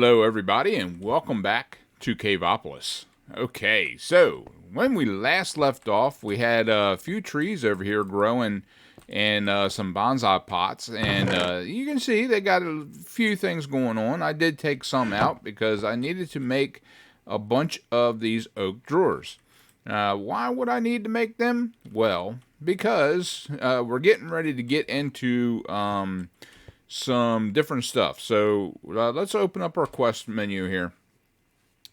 Hello, everybody, and welcome back to Caveopolis. Okay, so when we last left off, we had a few trees over here growing and some bonsai pots, and you can see they got a few things going on. I did take some out because I needed to make a bunch of these oak drawers. Why would I need to make them? Well, because we're getting ready to get into some different stuff. So let's open up our quest menu here.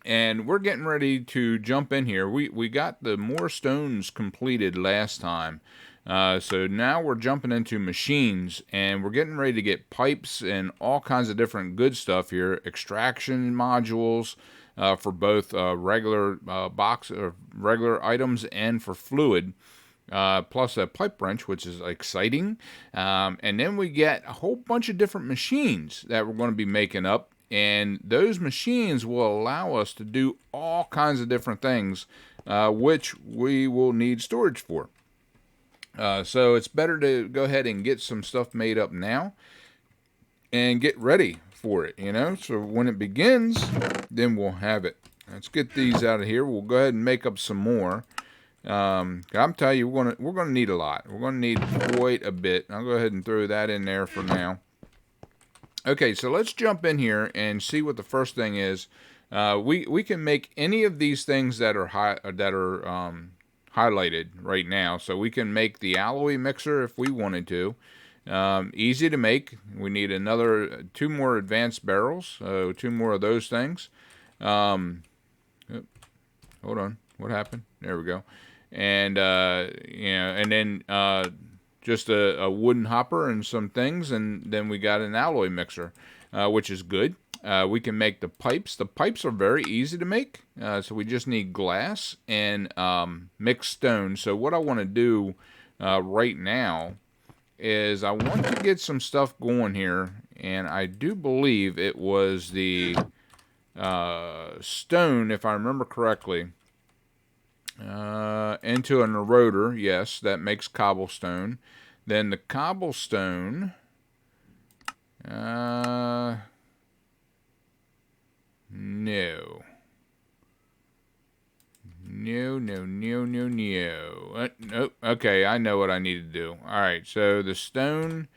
And we're getting ready to jump in here. We got the more stones completed last time. So now we're jumping into machines, and we're getting ready to get pipes and all kinds of different good stuff here. Extraction modules for both regular regular items and for fluid. Plus a pipe wrench, which is exciting. And then we get a whole bunch of different machines that we're going to be making up. And those machines will allow us to do all kinds of different things, which we will need storage for. So it's better to go ahead and get some stuff made up now and get ready for it, So when it begins, then we'll have it. Let's get these out of here. We'll go ahead and make up some more. I'm telling you, we're gonna need a lot. We're gonna need quite a bit. I'll go ahead and throw that in there for now. Okay, so let's jump in here and see what the first thing is. We can make any of these things that are highlighted right now. So we can make the alloy mixer if we wanted to. Easy to make. We need two more advanced barrels. Two more of those things. Hold on. What happened? There we go. And and then just a wooden hopper and some things, and then we got an alloy mixer, which is good. We can make the pipes. The pipes are very easy to make, so we just need glass and mixed stone. So what I want to do right now is I want to get some stuff going here, and I do believe it was the stone, if I remember correctly, into an eroder. Yes, that makes cobblestone. Then the cobblestone, no. No. Nope. Okay, I know what I need to do. Alright, so the stone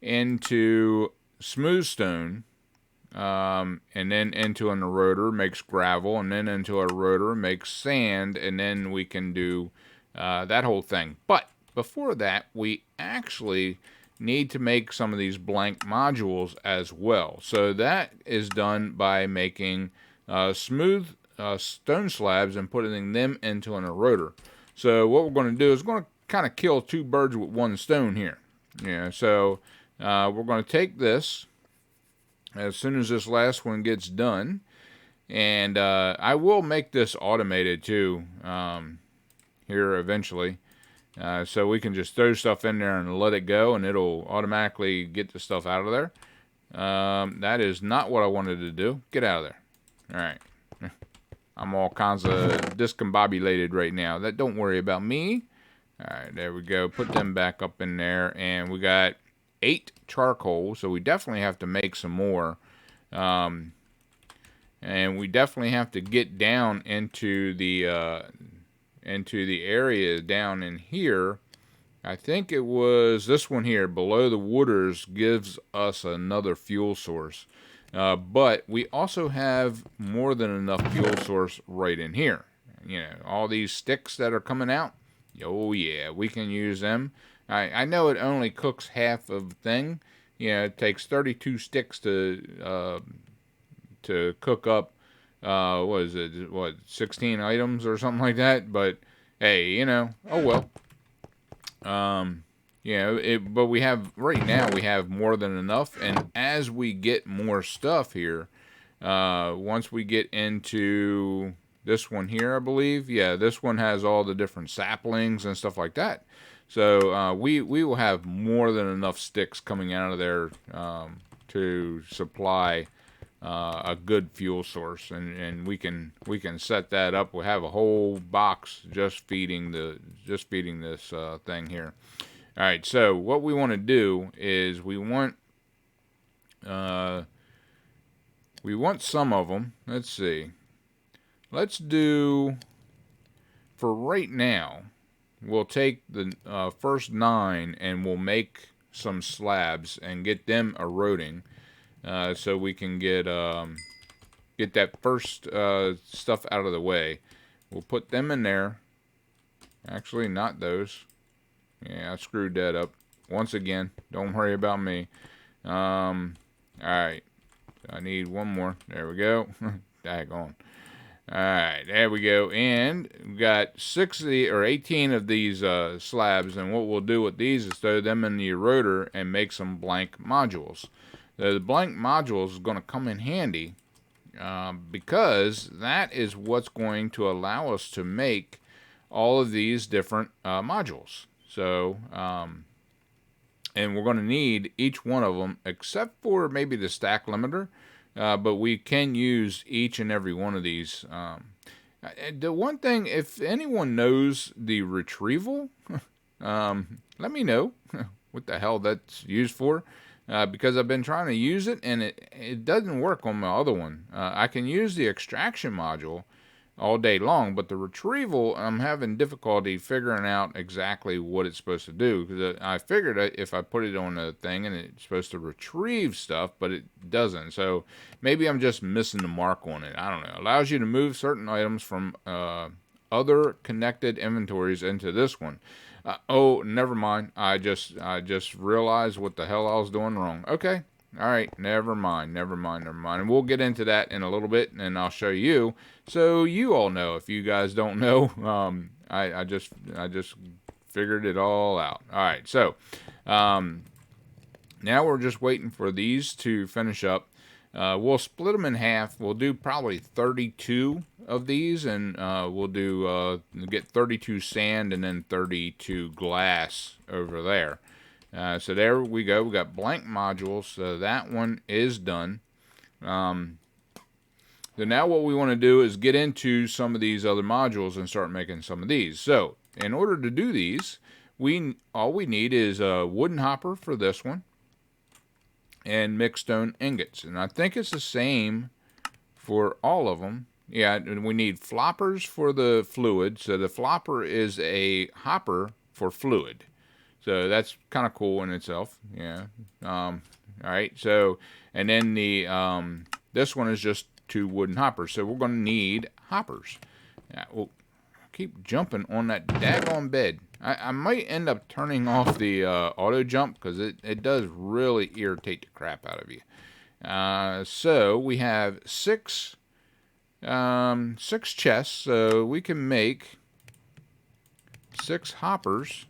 into smooth stone, and then into an eroder makes gravel, and then into a eroder makes sand, and then we can do that whole thing. But before that, we actually need to make some of these blank modules as well. So that is done by making smooth stone slabs and putting them into an eroder. So what we're going to do is we're going to kind of kill two birds with one stone here. So we're going to take this as soon as this last one gets done, and I will make this automated too here eventually, so we can just throw stuff in there and let it go, and it'll automatically get the stuff out of there. That is not what I wanted to do. Get out of there. Alright. I'm all kinds of discombobulated right now. Don't worry about me. Alright, there we go. Put them back up in there, and we got 8 charcoal, so we definitely have to make some more. And we definitely have to get down into the area down in here. I think it was this one here, below the waters, gives us another fuel source. But we also have more than enough fuel source right in here. All these sticks that are coming out. Oh yeah, we can use them. I know it only cooks half of the thing. It takes 32 sticks to cook up, what is it, 16 items or something like that? But, hey, oh well. But right now we have more than enough, and as we get more stuff here, once we get into this one here, I believe, this one has all the different saplings and stuff like that. So we will have more than enough sticks coming out of there to supply a good fuel source, and we can set that up. We'll have a whole box just feeding this thing here. All right, so what we want to do is we want We want some of them. Let's see. Let's do, for right now, we'll take the first 9 and we'll make some slabs and get them eroding, so we can get that first stuff out of the way. We'll put them in there. Actually, not those. Yeah, I screwed that up once again. Don't worry about me. Alright. I need one more. There we go. Daggone. Alright, there we go. And we've got 60 or 18 of these slabs. And what we'll do with these is throw them in the eroder and make some blank modules. The blank modules is going to come in handy because that is what's going to allow us to make all of these different modules. So, and we're going to need each one of them except for maybe the stack limiter. But we can use each and every one of these. The one thing, if anyone knows the retrieval, let me know what the hell that's used for. Because I've been trying to use it and it doesn't work on my other one. I can use the extraction module all day long, but the retrieval, I'm having difficulty figuring out exactly what it's supposed to do, because I figured if I put it on a thing and it's supposed to retrieve stuff, but it doesn't. So maybe I'm just missing the mark on it. I don't know. It allows you to move certain items from other connected inventories into this one. Oh, never mind. I just realized what the hell I was doing wrong. Okay. All right, never mind. And we'll get into that in a little bit, and I'll show you, so you all know. If you guys don't know, I just figured it all out. All right, so now we're just waiting for these to finish up. We'll split them in half. We'll do probably 32 of these, and we'll do get 32 sand and then 32 glass over there. So there we go. We got blank modules. So that one is done. So now what we want to do is get into some of these other modules and start making some of these. So in order to do these, all we need is a wooden hopper for this one and mixed stone ingots. And I think it's the same for all of them. Yeah, and we need floppers for the fluid. So the flopper is a hopper for fluid. So that's kind of cool in itself. Yeah. All right. So, and then the this one is just 2 wooden hoppers. So we're going to need hoppers. Yeah, we'll keep jumping on that daggone bed. I might end up turning off the auto jump because it does really irritate the crap out of you. So we have 6 chests. So we can make 6 hoppers.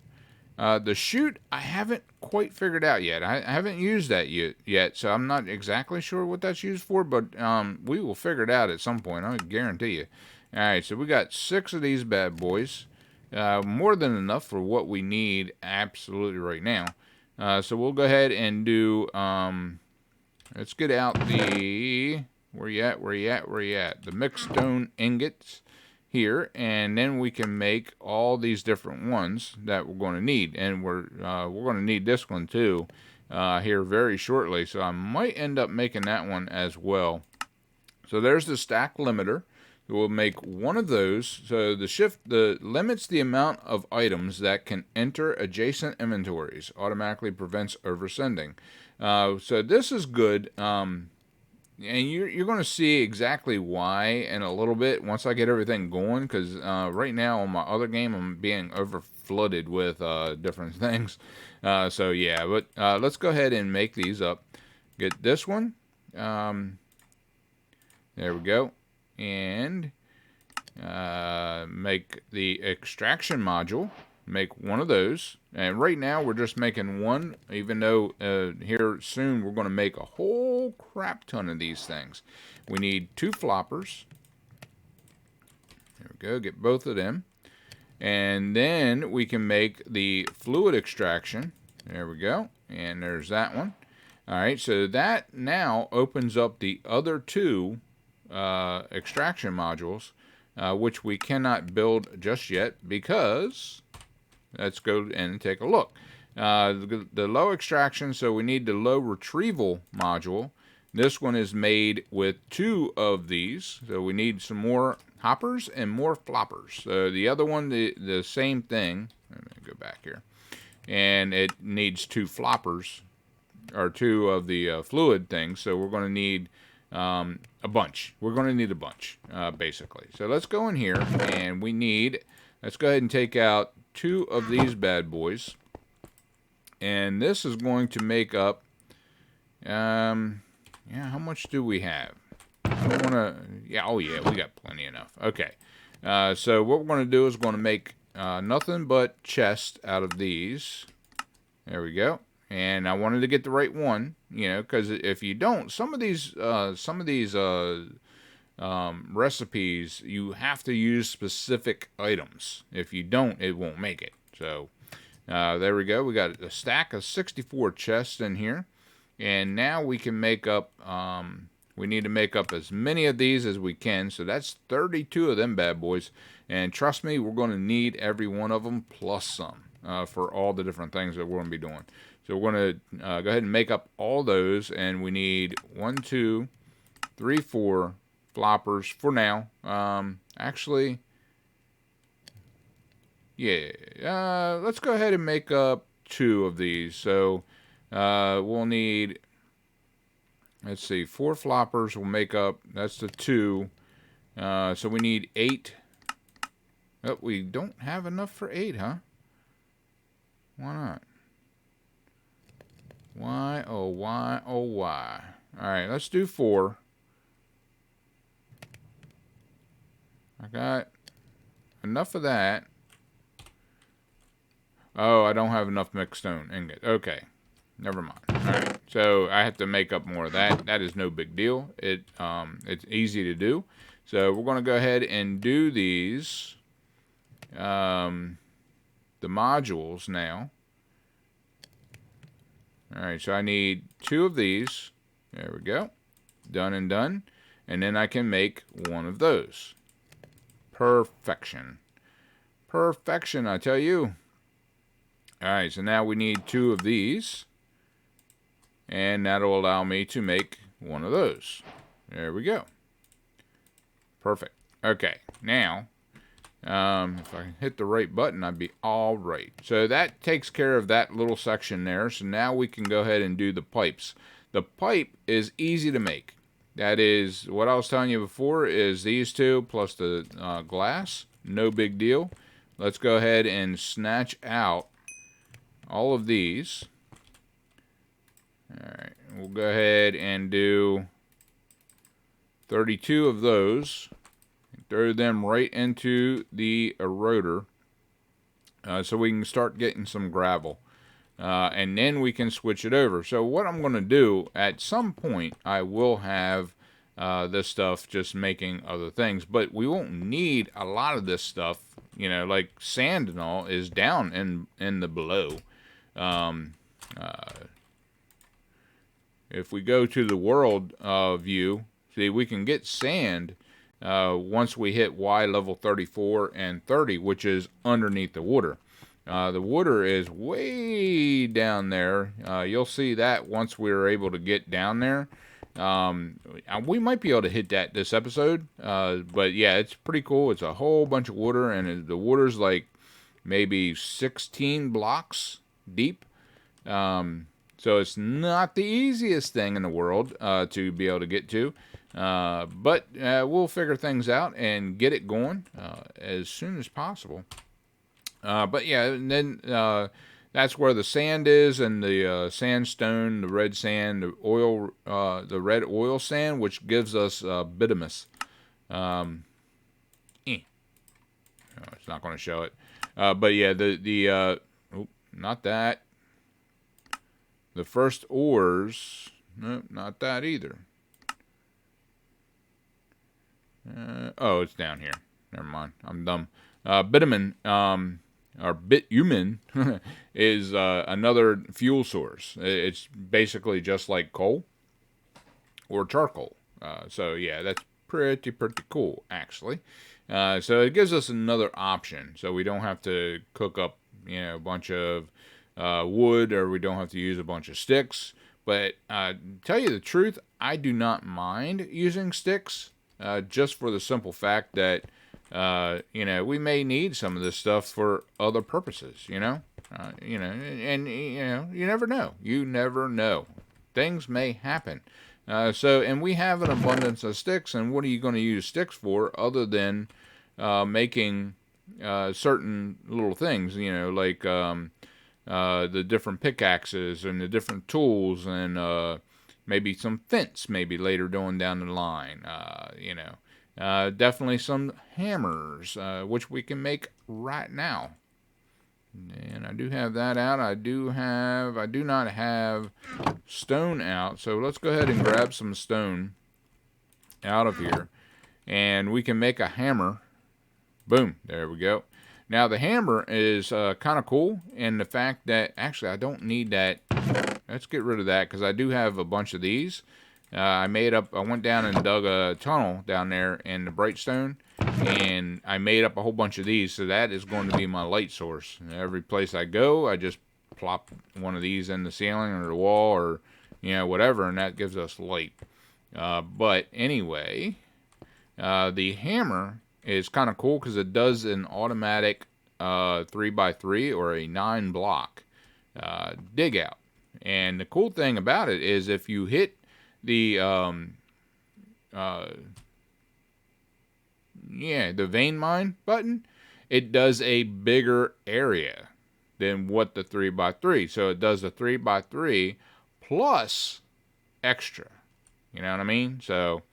The chute, I haven't quite figured out yet. I haven't used that yet, so I'm not exactly sure what that's used for, but we will figure it out at some point, I guarantee you. All right, so we got 6 of these bad boys. More than enough for what we need absolutely right now. So we'll go ahead and do, let's get out the, where you at? The mixed stone ingots here, and then we can make all these different ones that we're going to need, and we're going to need this one too here very shortly, so I might end up making that one as well. So there's the stack limiter. We'll make one of those. So the limits the amount of items that can enter adjacent inventories, automatically prevents oversending. So this is good. And you're going to see exactly why in a little bit once I get everything going, because right now on my other game I'm being over flooded with different things. So yeah, but let's go ahead and make these up. Get this one. There we go. And make the extraction module. Make one of those. And right now we're just making one, even though here soon we're going to make a whole crap ton of these things. We need 2 floppers. There we go, get both of them. And then we can make the fluid extraction. There we go. And there's that one. Alright, so that now opens up the other 2 extraction modules, which we cannot build just yet because... Let's go and take a look. The low extraction, so we need the low retrieval module. This one is made with 2 of these, so we need some more hoppers and more floppers. So the other one, the same thing. Let me go back here. And it needs 2 floppers, or 2 of the fluid things, so we're going to need a bunch. We're going to need a bunch, basically. So let's go in here, and let's go ahead and take out 2 of these bad boys. And this is going to make up, yeah, how much do we have? I don't want to, yeah, oh yeah, we got plenty enough. Okay, so what we're going to do is we're going to make nothing but chest out of these. There we go. And I wanted to get the right one, you know, because if you don't, some of these recipes, you have to use specific items. If you don't, it won't make it. So there we go. We got a stack of 64 chests in here. And now we can make up, we need to make up as many of these as we can. So that's 32 of them bad boys. And trust me, we're going to need every one of them plus some for all the different things that we're going to be doing. So we're going to go ahead and make up all those. And we need 1, 2, 3, 4 floppers for now. Actually, yeah, let's go ahead and make up 2 of these. So we'll need, let's see, 4 floppers will make up, that's the 2. So we need 8. Oh, we don't have enough for 8, huh? Why not? Why, oh why, oh why? Alright, let's do 4. I got enough of that. Oh, I don't have enough mixed stone ingot. Okay. Never mind. Alright, so I have to make up more of that. That is no big deal. It's easy to do. So we're going to go ahead and do these, the modules now. Alright, so I need 2 of these. There we go. Done and done. And then I can make 1 of those. Perfection. Perfection, I tell you. Alright, so now we need 2 of these. And that'll allow me to make 1 of those. There we go. Perfect. Okay, now, if I hit the right button, I'd be all right. So that takes care of that little section there. So now we can go ahead and do the pipes. The pipe is easy to make. That is, what I was telling you before is these 2 plus the glass. No big deal. Let's go ahead and snatch out all of these. Alright, we'll go ahead and do 32 of those. Throw them right into the eroder so we can start getting some gravel. And then we can switch it over. So what I'm going to do, at some point, I will have this stuff just making other things. But we won't need a lot of this stuff. You know, like sand and all is down in the below. If we go to the world view, see, we can get sand once we hit Y level 34 and 30, which is underneath the water. The water is way down there. You'll see that once we're able to get down there. We might be able to hit that this episode. But yeah, it's pretty cool. It's a whole bunch of water, and the water's like maybe 16 blocks deep. So it's not the easiest thing in the world to be able to get to. But we'll figure things out and get it going as soon as possible. But yeah, and then that's where the sand is, and the sandstone, the red sand, the oil, the red oil sand, which gives us bituminous. Oh, it's not going to show it. But yeah, not that. The first ores, nope, not that either. Oh, it's down here. Never mind, I'm dumb. Bitumen, or bitumen, is another fuel source. It's basically just like coal or charcoal. So yeah, that's pretty cool, actually. So it gives us another option, so we don't have to cook up, a bunch of wood, or we don't have to use a bunch of sticks. But tell you the truth, I do not mind using sticks, just for the simple fact that we may need some of this stuff for other purposes. And you never know. You never know. Things may happen. And we have an abundance of sticks. And what are you going to use sticks for, other than making certain little things? Like the different pickaxes and the different tools, and maybe some fence, maybe later down the line. Definitely some hammers, which we can make right now. And I do have that out. I do not have stone out. So let's go ahead and grab some stone out of here. And we can make a hammer. Boom. There we go. Now the hammer is kind of cool in the fact that, actually I don't need that. Let's get rid of that, because I do have a bunch of these. I went down and dug a tunnel down there in the Brightstone, and I made up a whole bunch of these, so that is going to be my light source. And every place I go, I just plop one of these in the ceiling or the wall, or whatever, and that gives us light. But anyway, the hammer is kind of cool because it does an automatic 3x3 or a 9 block dig out. And the cool thing about it is, if you hit the vein mine button, it does a bigger area than what the 3x3. So it does the 3x3 plus extra. You know what I mean? So,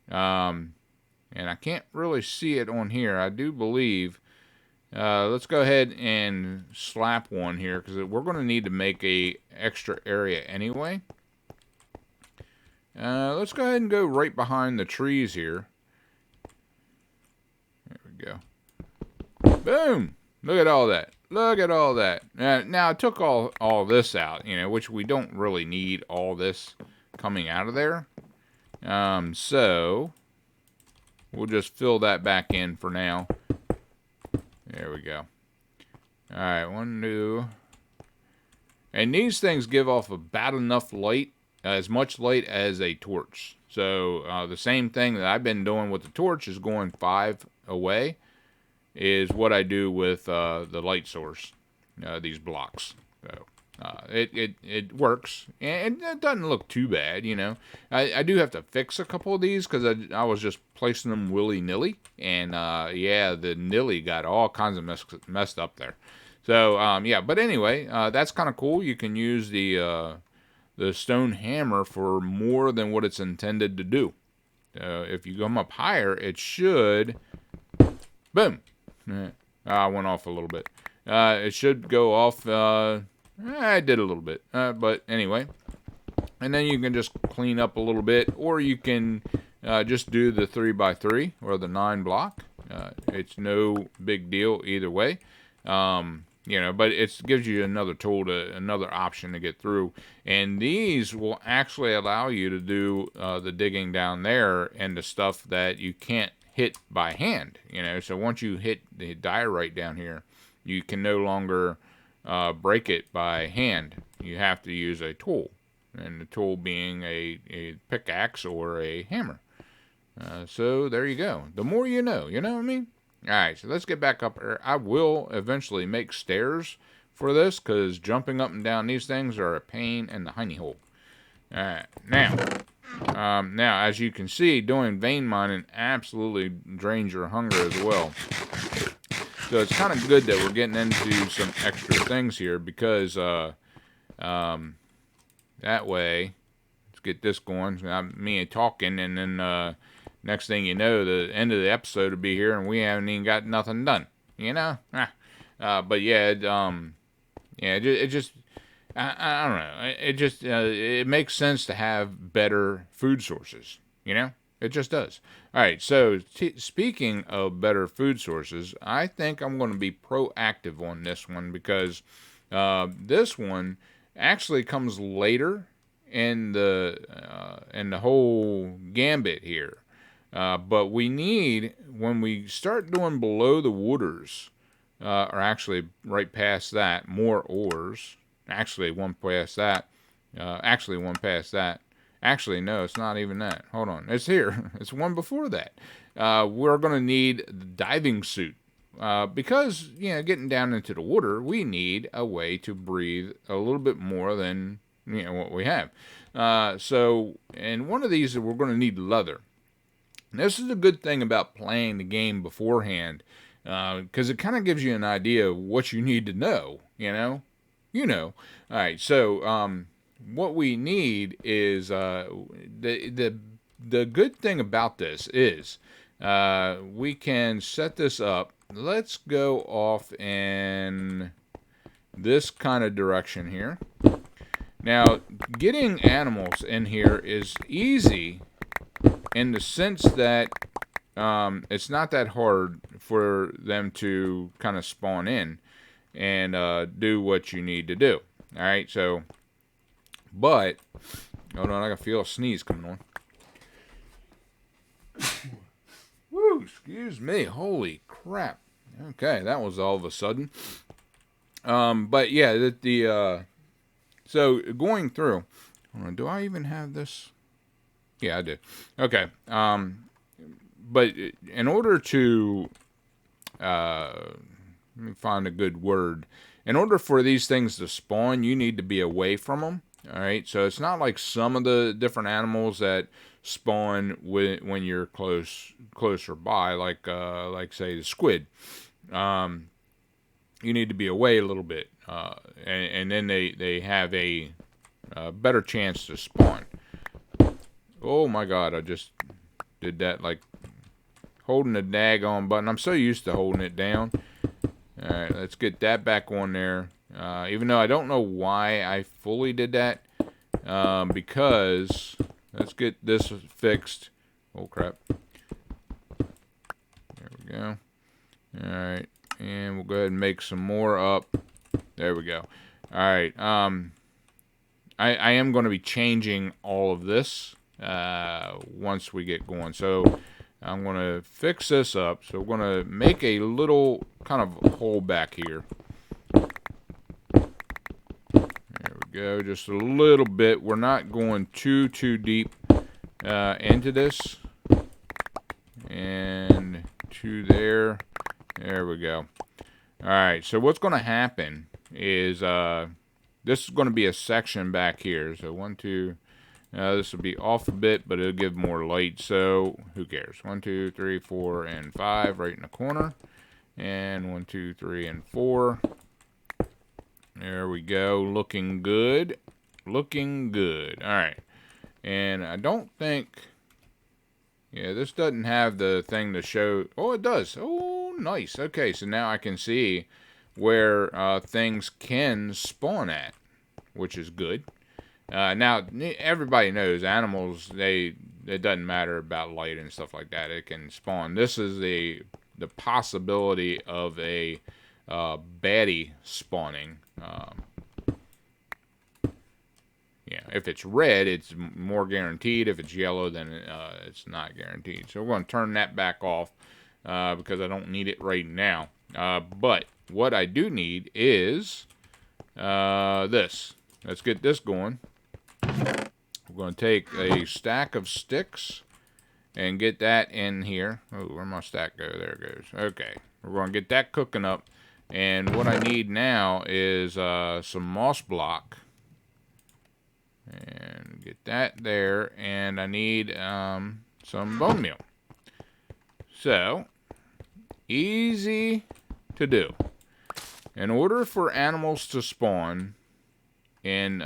and I can't really see it on here. I do believe. Let's go ahead and slap one here, because we're going to need to make a extra area anyway. Let's go ahead and go right behind the trees here. There we go. Boom! Look at all that. Look at all that. Now I took all this out, which we don't really need all this coming out of there. So we'll just fill that back in for now. There we go. Alright, 1, 2. And these things give off about enough light, as much light as a torch. So the same thing that I've been doing with the torch is going 5 away, is what I do with the light source, these blocks. So it works, and it doesn't look too bad, I do have to fix a couple of these, because I was just placing them willy-nilly, and the nilly got all kinds of messed up there. So but anyway, that's kind of cool. You can use the stone hammer for more than what it's intended to do. If you come up higher, it should, boom, I went off a little bit. It should go off. I did a little bit, but anyway. And then you can just clean up a little bit, or you can just do the 3x3 or the 9 block. It's no big deal either way. But it gives you another tool, another option to get through. And these will actually allow you to do the digging down there and the stuff that you can't hit by hand. So once you hit the diorite down here, you can no longer break it by hand. You have to use a tool, and the tool being a pickaxe or a hammer. So there you go. The more you know what I mean? Alright, so let's get back up here. I will eventually make stairs for this, because jumping up and down these things are a pain in the hiney hole. Alright, now as you can see, doing vein mining absolutely drains your hunger as well. So it's kind of good that we're getting into some extra things here, because that way, let's get this going. Me talking, and then next thing you know, the end of the episode will be here, and we haven't even got nothing done. But yeah, it just, I don't know. It just, it makes sense to have better food sources. It just does. All right, so speaking of better food sources, I think I'm going to be proactive on this one, because this one actually comes later in the whole gambit here. But we need, when we start doing below the waters, or actually right past that, more ores, actually one past that, Actually, one past that. Actually, no, it's not even that. Hold on. It's here. It's one before that. We're going to need the diving suit. Because, getting down into the water, we need a way to breathe a little bit more than, what we have. And one of these, we're going to need leather. And this is a good thing about playing the game beforehand, because it kind of gives you an idea of what you need to know, All right, so what we need is the good thing about this is we can set this up. Let's go off in this kind of direction here. Now, getting animals in here is easy in the sense that it's not that hard for them to kind of spawn in and do what you need to do. All right, so, but, hold on, I can feel a sneeze coming on. Woo, excuse me, holy crap. Okay, that was all of a sudden. But yeah, so going through, do I even have this? Yeah, I do. Okay. But in order to, let me find a good word. In order for these things to spawn, you need to be away from them. All right. So it's not like some of the different animals that spawn when you're closer by, like say the squid. You need to be away a little bit, and then they have a better chance to spawn. Oh my God! I just did that like holding the daggone button. I'm so used to holding it down. All right, let's get that back on there. Even though I don't know why I fully did that, because let's get this fixed. Oh crap! There we go. All right, and we'll go ahead and make some more up. There we go. All right. I am going to be changing all of this once we get going. So I'm going to fix this up. So we're going to make a little kind of hole back here. There we go. Just a little bit. We're not going too deep into this. And to there. There we go. All right. So what's going to happen is this is going to be a section back here. So 1, 2. This will be off a bit, but it'll give more light. So who cares? 1, 2, 3, 4, and 5 right in the corner. And 1, 2, 3, and 4. There we go. Looking good. Looking good. All right. And I don't think... Yeah, this doesn't have the thing to show... Oh, it does. Oh, nice. Okay, so now I can see where things can spawn at, which is good. Now, everybody knows animals, it doesn't matter about light and stuff like that. It can spawn. This is the possibility of a baddie spawning. Yeah, if it's red, it's more guaranteed. If it's yellow, then it's not guaranteed. So we're going to turn that back off because I don't need it right now. But what I do need is this. Let's get this going. We're going to take a stack of sticks and get that in here. Oh, where'd my stack go? There it goes. Okay. We're going to get that cooking up. And what I need now is some moss block. And get that there. And I need some bone meal. So, easy to do. In order for animals to spawn in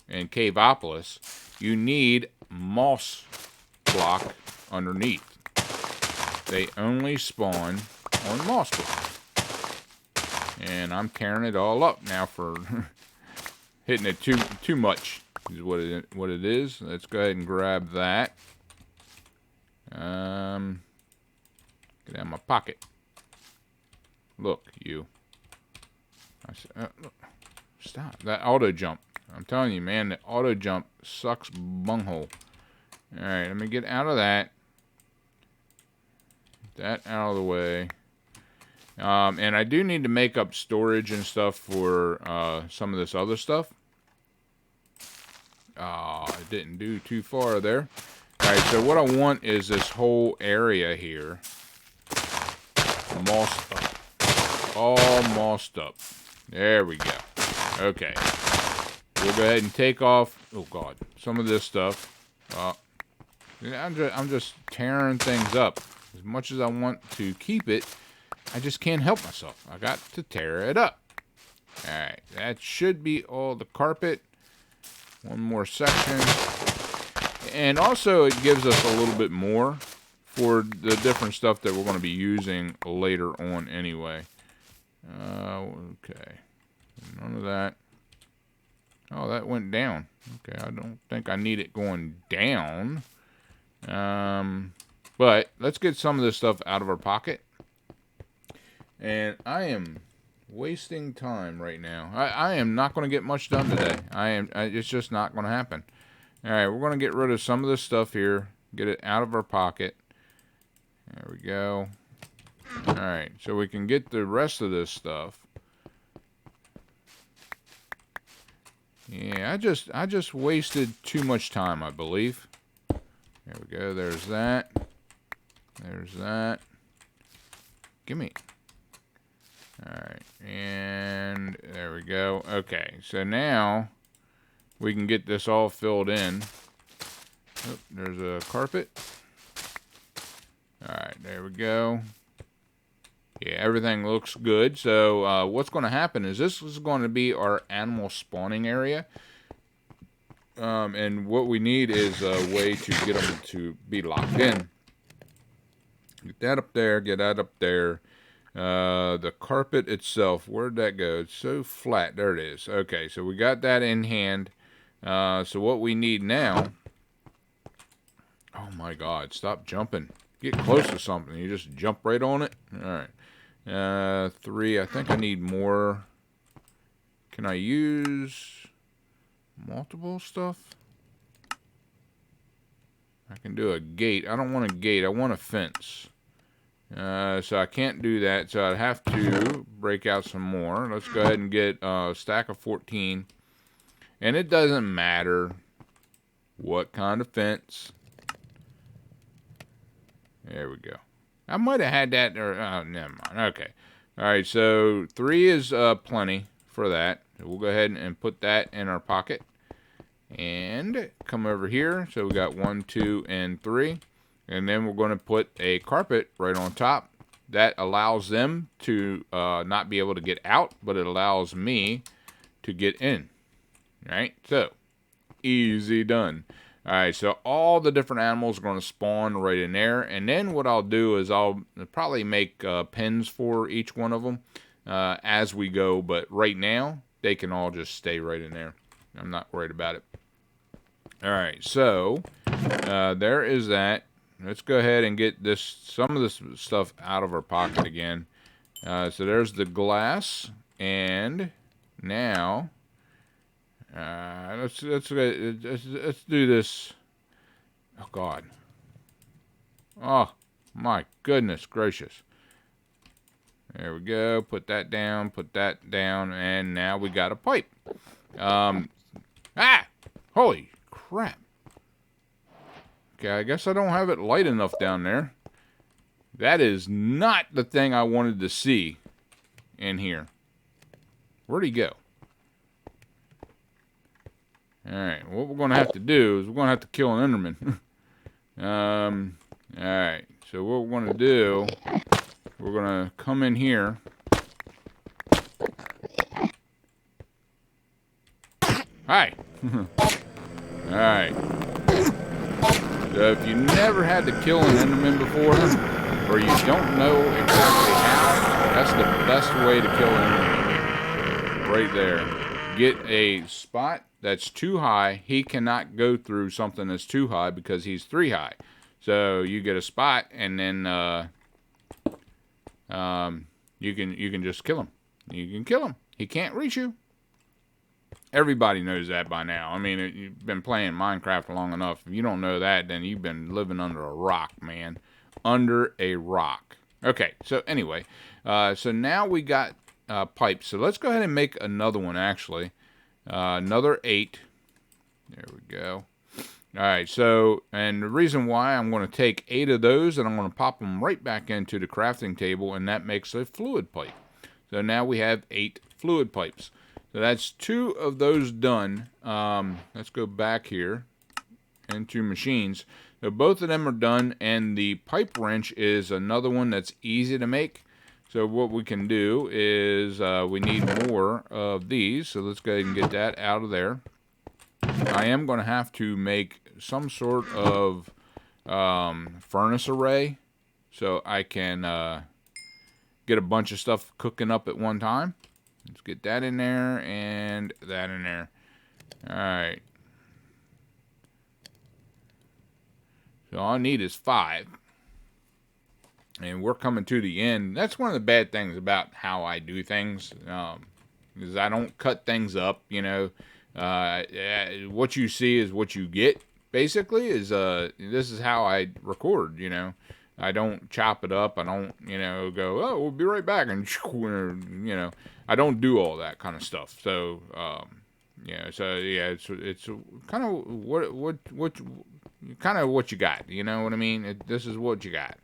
Caveopolis, you need moss block underneath. They only spawn on moss block. And I'm tearing it all up now for hitting it too much is what it is. Let's go ahead and grab that. Get out of my pocket. Look, you. Look. Stop. That auto jump. I'm telling you, man, the auto jump sucks bunghole. Alright, let me get out of that. Get that out of the way. And I do need to make up storage and stuff for some of this other stuff. Oh, it didn't do too far there. All right, so what I want is this whole area here mossed up. All mossed up. There we go. Okay. We'll go ahead and take off, oh God, some of this stuff. I'm just tearing things up. As much as I want to keep it, I just can't help myself. I got to tear it up. Alright, that should be all the carpet. One more section. And also it gives us a little bit more for the different stuff that we're going to be using later on anyway. Okay. None of that. Oh, that went down. Okay, I don't think I need it going down. But let's get some of this stuff out of our pocket. And I am wasting time right now. I am not going to get much done today. It's just not going to happen. All right, we're going to get rid of some of this stuff here. Get it out of our pocket. There we go. All right, so we can get the rest of this stuff. Yeah, I just wasted too much time, I believe. There we go. There's that. There's that. Gimme. Alright. And there we go. Okay. So now we can get this all filled in. Oh, there's a carpet. Alright. There we go. Yeah, everything looks good. So what's going to happen is this is going to be our animal spawning area. And what we need is a way to get them to be locked in. Get that up there. Get that up there. The carpet itself, where'd that go? It's so flat. There it is. Okay, so we got that in hand. So what we need now... Oh my God, stop jumping. Get close to something. You just jump right on it. Alright. 3. I think I need more. Can I use multiple stuff? I can do a gate. I don't want a gate. I want a fence. So I can't do that. So I'd have to break out some more. Let's go ahead and get a stack of 14. And it doesn't matter what kind of fence. There we go. I might have had that, or never mind. Okay. All right, so 3 is plenty for that. So we'll go ahead and put that in our pocket. And come over here. So we got 1, 2, and 3. And then we're going to put a carpet right on top. That allows them to not be able to get out, but it allows me to get in. All right, so easy done. All right, so all the different animals are going to spawn right in there. And then what I'll do is I'll probably make pens for each one of them as we go. But right now, they can all just stay right in there. I'm not worried about it. All right, so there is that. Let's go ahead and get some of this stuff out of our pocket again. So there's the glass. And now... let's do this. Oh God. Oh my goodness gracious. There we go. Put that down. Put that down. And now we got a pipe. Holy crap. Okay, I guess I don't have it light enough down there. That is not the thing I wanted to see in here. Where'd he go? Alright, what we're going to have to do is we're going to have to kill an Enderman. Alright, so what we're going to do, we're going to come in here. Hi! Alright. So if you never had to kill an Enderman before, or you don't know exactly how, that's the best way to kill an Enderman. Right there. Get a spot that's too high. He cannot go through something that's too high because he's 3 high. So you get a spot, and then you can just kill him. You can kill him. He can't reach you. Everybody knows that by now. I mean, you've been playing Minecraft long enough. If you don't know that, then you've been living under a rock, man. Under a rock. Okay, so anyway, so now we got pipes. So let's go ahead and make another one, actually. Another 8. There we go. All right, so, and the reason why I'm going to take 8 of those and I'm going to pop them right back into the crafting table, and that makes a fluid pipe. So now we have 8 fluid pipes. So that's 2 of those done. Let's go back here into machines. So both of them are done, and the pipe wrench is another one that's easy to make. So what we can do is we need more of these. So let's go ahead and get that out of there. I am going to have to make some sort of furnace array so I can get a bunch of stuff cooking up at one time. Let's get that in there and that in there. Alright. So all I need is 5. And we're coming to the end. That's one of the bad things about how I do things. Is I don't cut things up, you know. What you see is what you get, basically. Is this is how I record, you know. I don't chop it up. I don't, you know, go, oh, we'll be right back, and you know, I don't do all that kind of stuff. So, yeah, so yeah, it's kind of what you got. You know what I mean? This is what you got.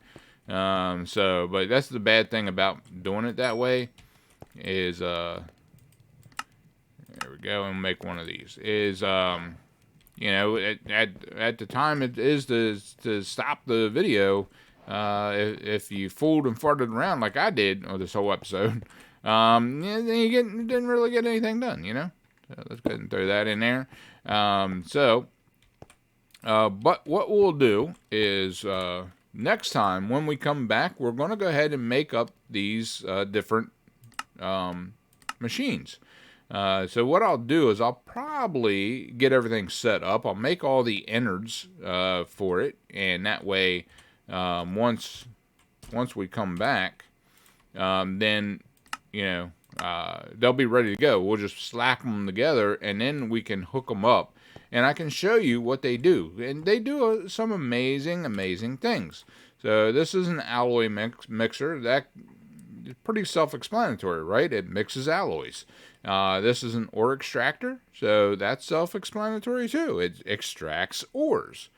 So, but that's the bad thing about doing it that way. Is there we go, and make one of these. Is you know, at the time it is to stop the video. If you fooled and farted around like I did on this whole episode, then you didn't really get anything done, you know. So let's go ahead and throw that in there. But what we'll do is next time when we come back, we're going to go ahead and make up these different machines. So what I'll do is I'll probably get everything set up. I'll make all the innards for it, and that way, once we come back, then you know they'll be ready to go. We'll just slack them together, and then we can hook them up, and I can show you what they do. And they do some amazing things. So this is an alloy mixer. That is pretty self-explanatory, right? It mixes alloys. This is an ore extractor, so that's self-explanatory too. It extracts ores.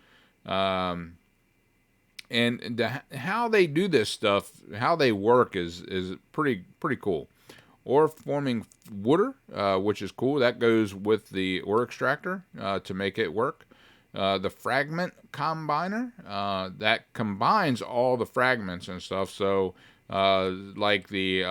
And how they do this stuff, how they work is pretty cool. Ore forming water, which is cool. That goes with the ore extractor to make it work. The fragment combiner, that combines all the fragments and stuff. So like the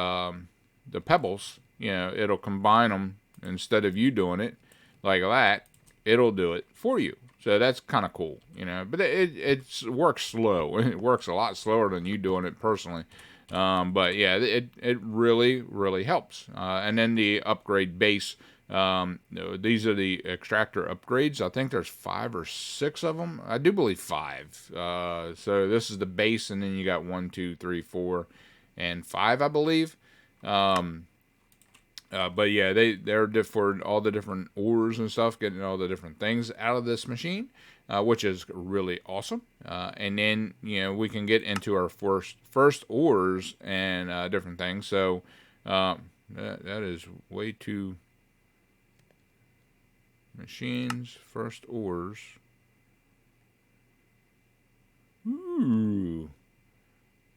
pebbles, you know, it'll combine them instead of you doing it like that. It'll do it for you. So that's kind of cool, you know. But it works slow. It works a lot slower than you doing it personally. But yeah, it really helps. And then the upgrade base. These are the extractor upgrades. I think there's 5 or 6 of them. I do believe 5. So this is the base, and then you got 1, 2, 3, 4, and 5, I believe. But yeah, they're for all the different ores and stuff, getting all the different things out of this machine, which is really awesome. And then, you know, we can get into our first ores and different things. So that is way too machines, first ores.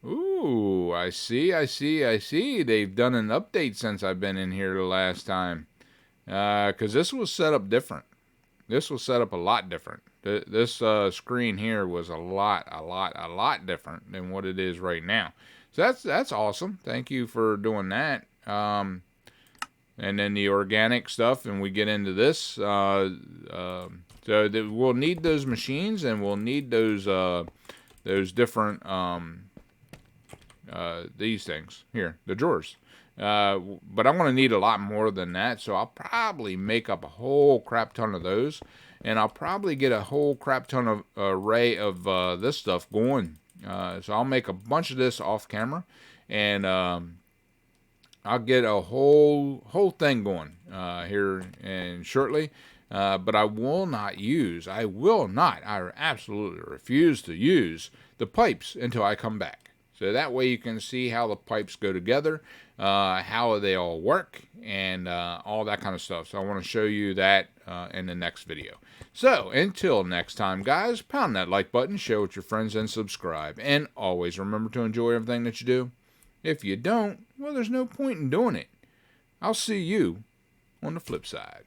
Ooh, I see. They've done an update since I've been in here the last time. Because this was set up different. This was set up a lot different. This screen here was a lot different than what it is right now. So that's awesome. Thank you for doing that. And then the organic stuff, and we get into this. So we'll need those machines, and we'll need those different these things here, the drawers. But I'm going to need a lot more than that, so I'll probably make up a whole crap ton of those, and I'll probably get a whole crap ton of array of this stuff going. So I'll make a bunch of this off camera, and I'll get a whole thing going here and shortly. But I absolutely refuse to use the pipes until I come back. So that way you can see how the pipes go together, how they all work, and all that kind of stuff. So I want to show you that in the next video. So until next time, guys, pound that like button, share with your friends, and subscribe. And always remember to enjoy everything that you do. If you don't, well, there's no point in doing it. I'll see you on the flip side.